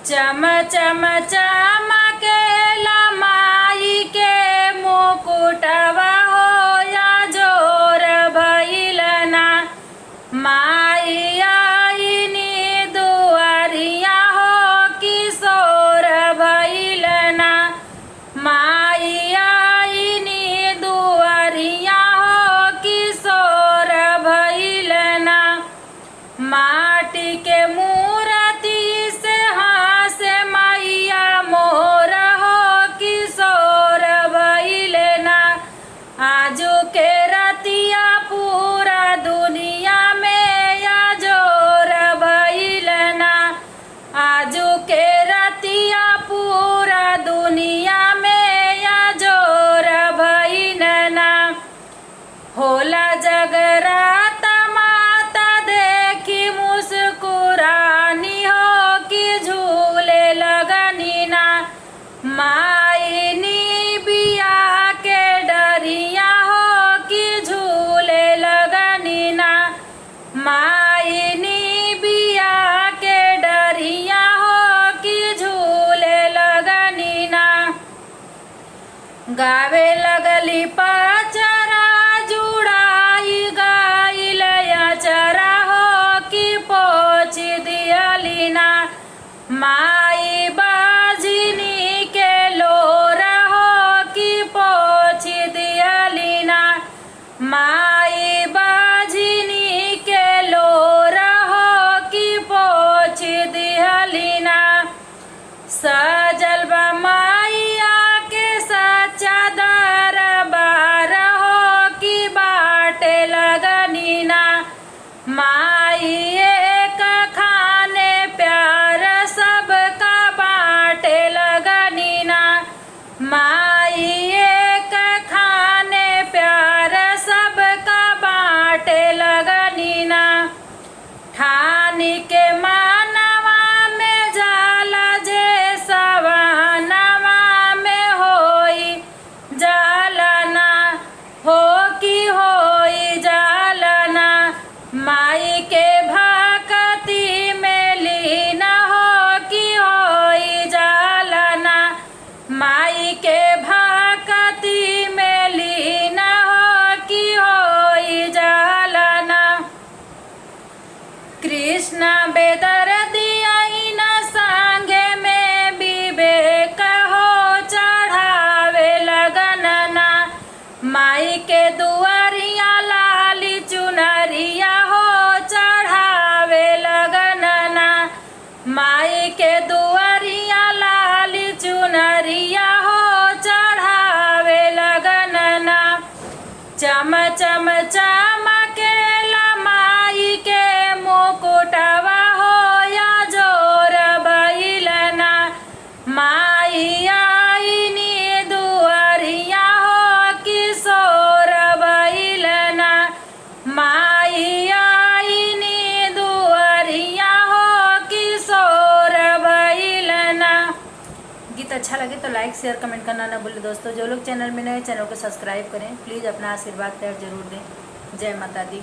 चम चम चमकेला माई के मुकुटवा हो या जोर भइलना। माई आईनी दुआरिया हो किशोर भइलना। माई आईनी दुआरिया हो किशोर भइलना। माटी के मूर्ति से हास मैया मोर हो किशोर भइलना। आजू के रतिया पूरा दुनिया में या जोर भइलना। आजू के रतिया पूरा दुनिया में या जोर भइलना। होला जगराता माता देखी मुस्कुरानी हो कि झूले लगनी ना। माई नी बिया के डरिया हो कि झूले लगनी ना। माई नी बिया के डरिया हो कि झूले लगनी ना। गावे लगली पचरा जुड़ाई गाइल अचरा हो कि पोछ दियलिना। माई बाजिनी के लोर हो कि पोछ दियलिना। माई बाजिनी के लोर हो कि पोछ दियलिना। सजल बा मैया के सच्चा दरबार हो कि बाटे लगनी ना। माई एक खाने प्यार सबका बाटे लगनी ना। माई एक खाने प्यार सबका बाटे लगनी ना। ठानी के मानवा में जाला जे सवानवा में होई जालना हो कि होई जालना। माई के भक्ति में लीन हो कि होई जालना। माई के भक्ति में लीन हो कि होई जालना। कृष्ण बेदर्दी आईन संगे में विवेक हो चढ़ावे लगनना। माई के दुआरिया लाली चुनरिया हो चढ़ावे लगनना। माई के दुआरिया लाली चुनरिया हो चढ़ावे लगनना। चम चम चमकेला माई के मुकुटवा हो या जोर भइलना। माई आईनी दुआरिया हो किशोर भइलना। माई आईनी दुआरिया हो किशोर भइलना। गीत अच्छा लगे तो लाइक शेयर कमेंट करना ना भूलें दोस्तों। जो लोग चैनल में नए चैनल को सब्सक्राइब करें, प्लीज़ अपना आशीर्वाद प्यार जरूर दें। जय माता दी।